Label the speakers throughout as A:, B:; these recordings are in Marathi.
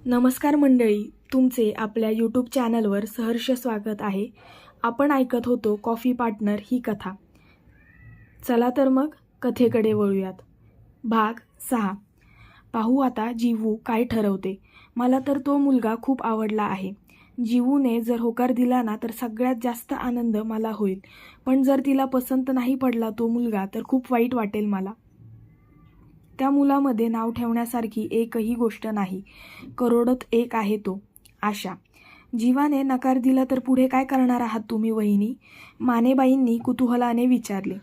A: नमस्कार मंडळी, तुमचे आपल्या यूट्यूब चॅनलवर सहर्ष स्वागत आहे. आपण ऐकत होतो कॉफी पार्टनर ही कथा. चला तर मग कथेकडे वळूयात. भाग 6. पाहू आता जीवू काय ठरवते. मला तर तो मुलगा खूप आवडला आहे. जीवूने जर होकार दिला ना तर सगळ्यात जास्त आनंद मला होईल. पण जर तिला पसंत नाही पडला तो मुलगा तर खूप वाईट वाटेल मला. त्या मुलामध्ये नाव ठेवण्यासारखी एकही गोष्ट नाही. करोडोत एक आहे तो, आशा. जीवाने नकार दिला तर पुढे काय करणार आहात तुम्ही वहिनी? मानेबाईंनी कुतूहलाने विचारले.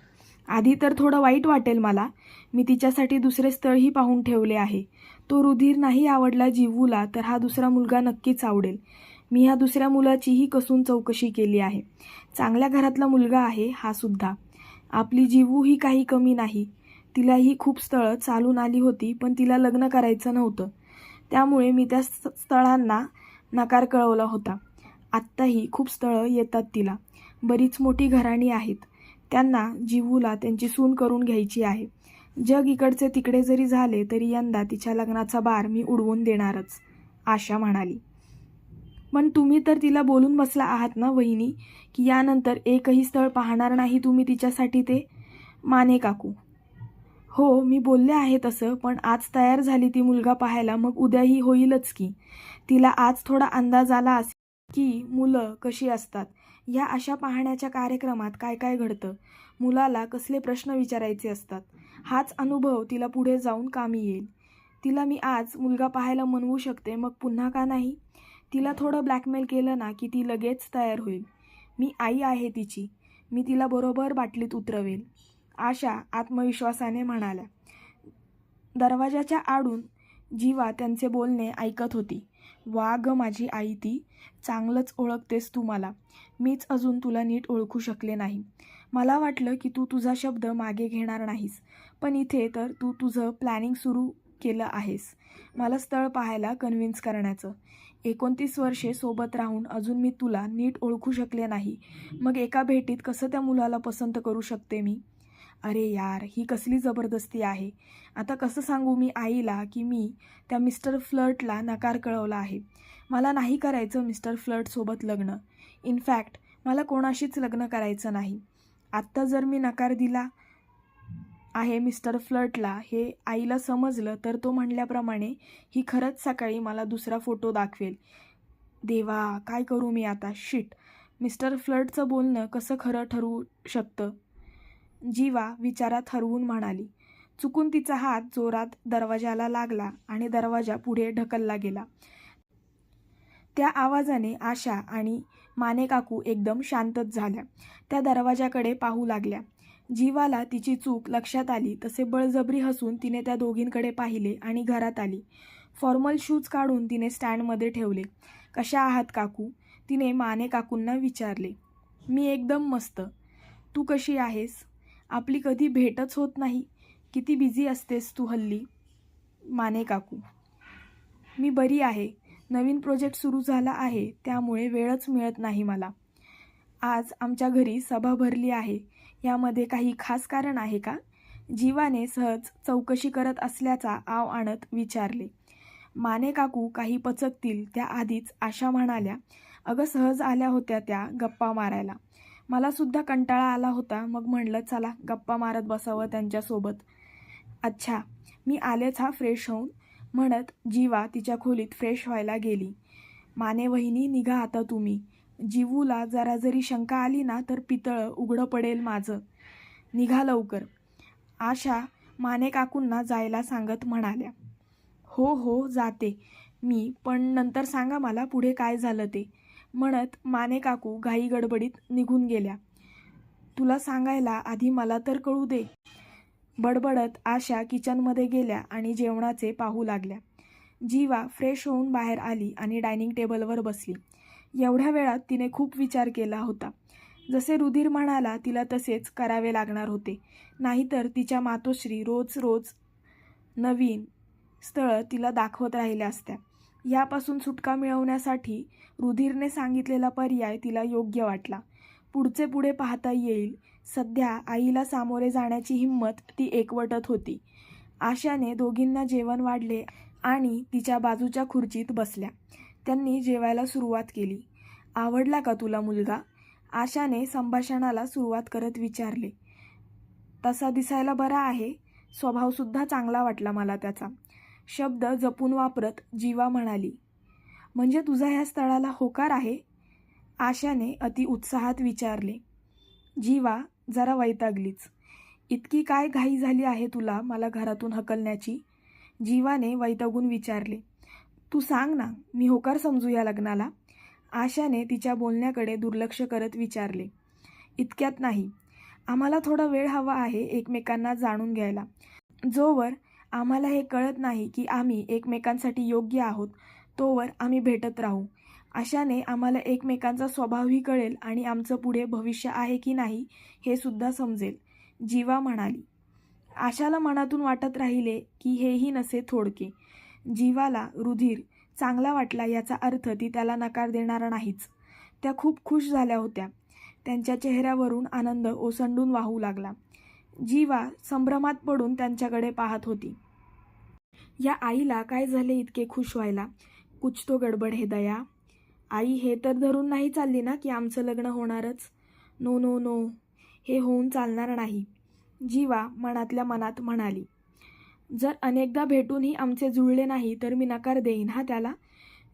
A: आधी तर थोडं वाईट वाटेल मला. मी तिच्यासाठी दुसरे स्थळही पाहून ठेवले आहे. तो रुधिर नाही आवडला जीवूला तर हा दुसरा मुलगा नक्कीच आवडेल. मी ह्या दुसऱ्या मुलाचीही कसून चौकशी केली आहे. चांगल्या घरातला मुलगा आहे हा सुद्धा. आपली जीवू ही काही कमी नाही. तिलाही खूप स्थळं चालून आली होती, पण तिला लग्न करायचं नव्हतं. त्यामुळे मी त्या स्थळांना नकार कळवला होता. आत्ताही खूप स्थळं येतात तिला. बरीच मोठी घराणी आहेत. त्यांना जीवूला त्यांची सून करून घ्यायची आहे. जग इकडचे तिकडे जरी झाले तरी यंदा तिच्या लग्नाचा बार मी उडवून देणारच, आशा म्हणाली. पण तुम्ही तर तिला बोलून बसला आहात ना वहिनी, की यानंतर एकही स्थळ पाहणार नाही तुम्ही तिच्यासाठी ते? माने काकू. हो, मी बोलले आहे तसं, पण आज तयार झाली ती मुलगा पाहायला, मग उद्याही होईलच की. तिला आज थोडा अंदाज आला असेल की मुलं कशी असतात. या अशा पाहण्याच्या कार्यक्रमात काय काय घडतं, मुलाला कसले प्रश्न विचारायचे असतात. हाच अनुभव तिला पुढे जाऊन कामी येईल. तिला मी आज मुलगा पाहायला म्हणवू शकते, मग पुन्हा का नाही? तिला थोडं ब्लॅकमेल केलं ना की ती लगेच तयार होईल. मी आई आहे तिची. मी तिला बरोबर बाटलीत उतरवेल, आशा आत्मविश्वासाने म्हणाल्या. दरवाजाच्या आडून जीवा त्यांचे बोलणे ऐकत होती. वा ग माझी आई ती. चांगलंच ओळखतेस तू मला. मीच अजून तुला नीट ओळखू शकले नाही. मला वाटलं की तू तुझा शब्द मागे घेणार नाहीस, पण इथे तर तू तुझं प्लॅनिंग सुरू केलं आहेस मला स्थळ पाहायला कन्व्हिन्स करण्याचं. 29 वर्षे सोबत राहून अजून मी तुला नीट ओळखू शकले नाही, मग एका भेटीत कसं त्या मुलाला पसंत करू शकते मी? अरे यार, ही कसली जबरदस्ती आहे. आता कसं सांगू मी आईला की मी त्या मिस्टर फ्लर्टला नकार कळवला आहे. मला नाही करायचं मिस्टर फ्लर्टसोबत लग्न. इनफॅक्ट मला कोणाशीच लग्न करायचं नाही. आत्ता जर मी नकार दिला आहे मिस्टर फ्लर्टला हे आईला समजलं तर तो म्हणल्याप्रमाणे ही खरंच सकाळी मला दुसरा फोटो दाखवेल. देवा, काय करू मी आता? शिट. मिस्टर फ्लर्टचं बोलणं कसं खरं ठरवू शकतं? जीवा विचारात हरवून म्हणाली. चुकून तिचा हात जोरात दरवाजाला लागला आणि दरवाजा पुढे ढकलला गेला. त्या आवाजाने आशा आणि माने काकू एकदम शांतच झाल्या. त्या दरवाजाकडे पाहू लागल्या. जीवाला तिची चूक लक्षात आली तसे बळजबरी हसून तिने त्या दोघींकडे पाहिले आणि घरात आली. फॉर्मल शूज काढून तिने स्टँडमध्ये ठेवले. कशा आहात काकू? तिने माने काकूंना विचारले. मी एकदम मस्त. तू कशी आहेस? आपली कधी भेटच होत नाही. किती बिझी असतेस तू हल्ली? माने काकू. मी बरी आहे. नवीन प्रोजेक्ट सुरू झाला आहे त्यामुळे वेळच मिळत नाही मला. आज आमच्या घरी सभा भरली आहे. यामध्ये काही खास कारण आहे का? जीवाने सहज चौकशी करत असल्याचा आव आणत विचारले. माने काकू काही पचकतील त्या आधीच आशा म्हणाल्या. अगं सहज आल्या होत्या त्या गप्पा मारायला. मला सुद्धा कंटाळा आला होता, मग म्हणलं चला गप्पा मारत बसावं त्यांच्यासोबत. अच्छा, मी आलेच हा फ्रेश होऊन, म्हणत जीवा तिच्या खोलीत फ्रेश व्हायला गेली. माने वहिनी निघा आता तुम्ही. जीवूला जरा जरी शंका आली ना तर पितळ उघडं पडेल माझं. निघा लवकर, आशा माने काकूंना जायला सांगत म्हणाल्या. हो हो जाते मी, पण नंतर सांगा मला पुढे काय झालं ते, म्हणत माने काकू घाई गडबडीत निघून गेल्या. तुला सांगायला आधी मला तर कळू दे, बडबडत आशा किचनमध्ये गेल्या आणि जेवणाचे पाहू लागल्या. जीवा फ्रेश होऊन बाहेर आली आणि डायनिंग टेबलवर बसली. एवढ्या वेळात तिने खूप विचार केला होता. जसे रुधिर म्हणाला तिला तसेच करावे लागणार होते. नाहीतर तिच्या मातोश्री रोज रोज नवीन स्थळं तिला दाखवत राहिल्या असत्या. यापासून सुटका मिळवण्यासाठी रुधिरने सांगितलेला पर्याय तिला योग्य वाटला. पुढचे पुढे पाहता येईल. सध्या आईला सामोरे जाण्याची हिंमत ती एकवटत होती. आशाने दोघींना जेवण वाढले आणि तिच्या बाजूच्या खुर्चीत बसल्या. त्यांनी जेवायला सुरुवात केली. आवडला का तुला मुलगा? आशाने संभाषणाला सुरुवात करत विचारले. तसा दिसायला बरा आहे, स्वभावसुद्धा चांगला वाटला मला त्याचा. शब्द जपून वापरत जीवा म्हणाली. म्हणजे तुझा ह्या स्थळाला होकार आहे? आशाने अति उत्साहात विचारले. जीवा जरा वैतागलीच. इतकी काय घाई झाली आहे तुला मला घरातून हकलण्याची? जीवाने वैतागून विचारले. तू सांग ना, मी होकार समजू या लग्नाला? आशाने तिच्या बोलण्याकडे दुर्लक्ष करत विचारले. इतक्यात नाही, आम्हाला थोडा वेळ हवा आहे एकमेकांना जाणून घ्यायला. जोवर आम्हाला हे कळत नाही की आम्ही एकमेकांसाठी योग्य आहोत, तोवर आम्ही भेटत राहू. अशाने आम्हाला एकमेकांचा स्वभावही कळेल आणि आमचं पुढे भविष्य आहे की नाही हे सुद्धा समजेल, जीवा म्हणाली. आशाला मनातून वाटत राहिले की हेही नसे थोडके. जीवाला रुधिर चांगला वाटला याचा अर्थ ती त्याला नकार देणार नाहीच. त्या खूप खुश झाल्या होत्या. त्यांच्या चेहऱ्यावरून आनंद ओसंडून वाहू लागला. जीवा संभ्रमात पडून त्यांच्याकडे पाहत होती. या आईला काय झाले इतके खुश व्हायला? कुछ तो गडबड है दया. आई हे तर धरून नाही चालली ना की आमचं लग्न होणारच? नो नो नो, हे होऊन चालणार नाही, जीवा मनातल्या मनात म्हणाली. जर अनेकदा भेटूनही आमचे जुळले नाही तर मी नकार देईन हा त्याला,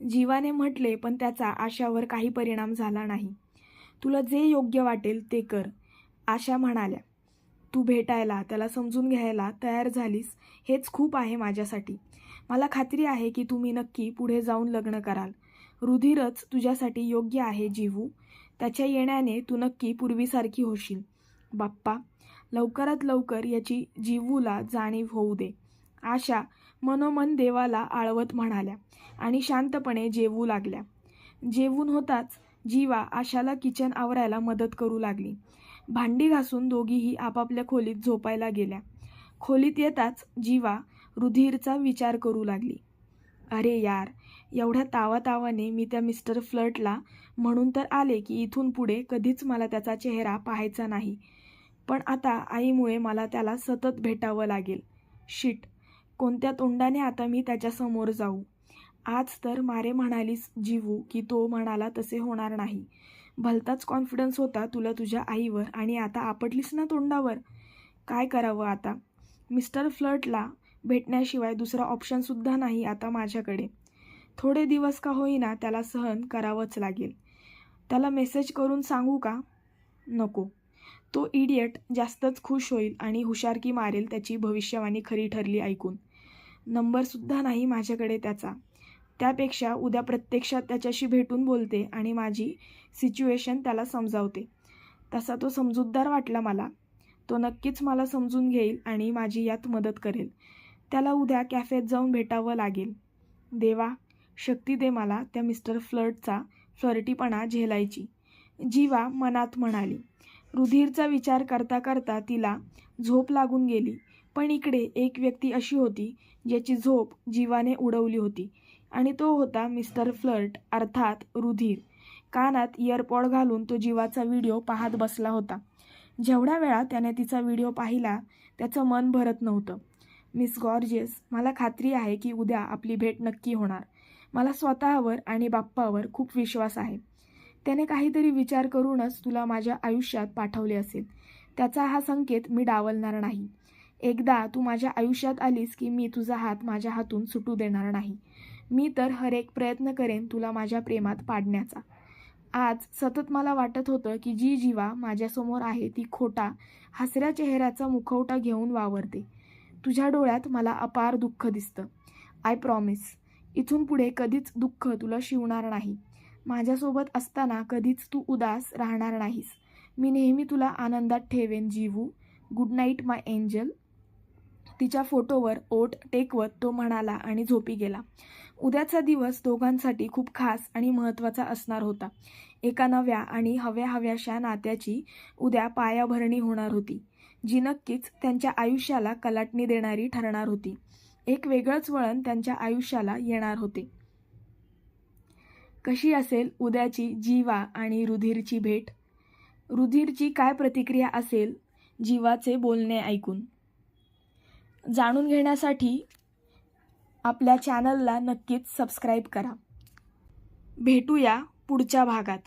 A: जीवाने म्हटले. पण त्याचा आशावर काही परिणाम झाला नाही. तुला जे योग्य वाटेल ते कर, आशा म्हणाल्या. तू भेटायला, त्याला समजून घ्यायला तयार झालीस हेच खूप आहे माझ्यासाठी. मला खात्री आहे की तुम्ही नक्की पुढे जाऊन लग्न कराल. रुधिरच तुझ्यासाठी योग्य आहे जीवू. त्याच्या येण्याने तू नक्की पूर्वीसारखी होशील. बाप्पा, लवकरात लवकर याची जीवूला जाणीव होऊ दे, आशा मनोमन देवाला आळवत म्हणाल्या आणि शांतपणे जेवू लागल्या. जेवून होताच जीवा आशाला किचन आवरायला मदत करू लागली. भांडी घासून दोघीही आपापल्या खोलीत झोपायला गेल्या. खोलीत येताच जीवा रुधिरचा विचार करू लागली. अरे यार, एवढ्या तावातावाने मी त्या मिस्टर फ्लर्टला म्हणून तर आले की इथून पुढे कधीच मला त्याचा चेहरा पाहायचा नाही. पण आता आईमुळे मला त्याला सतत भेटावं लागेल. शिट, कोणत्या तोंडाने आता मी त्याच्यासमोर जाऊ? आज तर मारे म्हणालीस जीवू की तो म्हणाला तसे होणार नाही. भलताच कॉन्फिडन्स होता तुला तुझ्या आईवर आणि आता आपटलीस ना तोंडावर. काय करावं आता? मिस्टर फ्लर्टला भेटण्याशिवाय दुसरा ऑप्शनसुद्धा नाही आता माझ्याकडे. थोडे दिवस का होईना त्याला सहन करावंच लागेल. त्याला मेसेज करून सांगू का? नको. तो इडियट जास्तच खुश होईल आणि हुशारकी मारेल त्याची भविष्यवाणी खरी ठरली ऐकून. नंबरसुद्धा नाही माझ्याकडे त्याचा. त्यापेक्षा उद्या प्रत्यक्षात त्याच्याशी भेटून बोलते आणि माझी सिच्युएशन त्याला समजावते. तसा तो समजूतदार वाटला मला. तो नक्कीच मला समजून घेईल आणि माझी यात मदत करेल. त्याला उद्या कॅफेत जाऊन भेटावं लागेल. देवा, शक्ती दे मला त्या मिस्टर फ्लर्टचा फ्लर्टीपणा झेलायची, जीवा मनात म्हणाली. रुधिरचा विचार करता करता तिला झोप लागून गेली. पण इकडे एक व्यक्ती अशी होती ज्याची झोप जीवाने उडवली होती आणि तो होता मिस्टर फ्लर्ट अर्थात रुधिर. कानात इयरपॉड घालून तो जीवाचा व्हिडिओ पाहत बसला होता. जेवढ्या वेळा त्याने तिचा व्हिडिओ पाहिला त्याचं मन भरत नव्हतं. मिस गॉर्जियस, मला खात्री आहे की उद्या आपली भेट नक्की होणार. मला स्वतःवर आणि बाप्पावर खूप विश्वास आहे. त्याने काहीतरी विचार करूनच तुला माझ्या आयुष्यात पाठवले असेल. त्याचा हा संकेत मी डावलणार नाही. एकदा तू माझ्या आयुष्यात आलीस की मी तुझा हात माझ्या हातून सुटू देणार नाही. मी तर हर एक प्रयत्न करेन तुला माझ्या प्रेमात पाडण्याचा. आज सतत मला वाटत होतं की जी जीवा माझ्यासमोर आहे ती खोटा हसऱ्या चेहऱ्याचा मुखवटा घेऊन वावरते. तुझ्या डोळ्यात मला अपार दुःख दिसतं. आय प्रॉमिस, इथून पुढे कधीच दुःख तुला शिवणार नाही. माझ्यासोबत असताना कधीच तू उदास राहणार नाहीस. मी नेहमी तुला आनंदात ठेवेन जीवू. गुड नाईट माय एंजल. तिच्या फोटोवर ओठ टेकवत तो म्हणाला आणि झोपी गेला. उद्याचा दिवस दोघांसाठी खूप खास आणि महत्त्वाचा असणार होता. एका नव्या आणि हव्याशा नात्याची उद्या पायाभरणी होणार होती, जी नक्कीच त्यांच्या आयुष्याला कलाटणी देणारी ठरणार होती. एक वेगळंच वळण त्यांच्या आयुष्याला येणार होते. कशी असेल उद्याची जीवा आणि रुधिरची भेट? रुधिरची काय प्रतिक्रिया असेल जीवाचे बोलणे ऐकून? जाणून घेण्यासाठी आपल्या चॅनलला नक्कीच सबस्क्राईब करा. भेटूया पुढच्या भागात.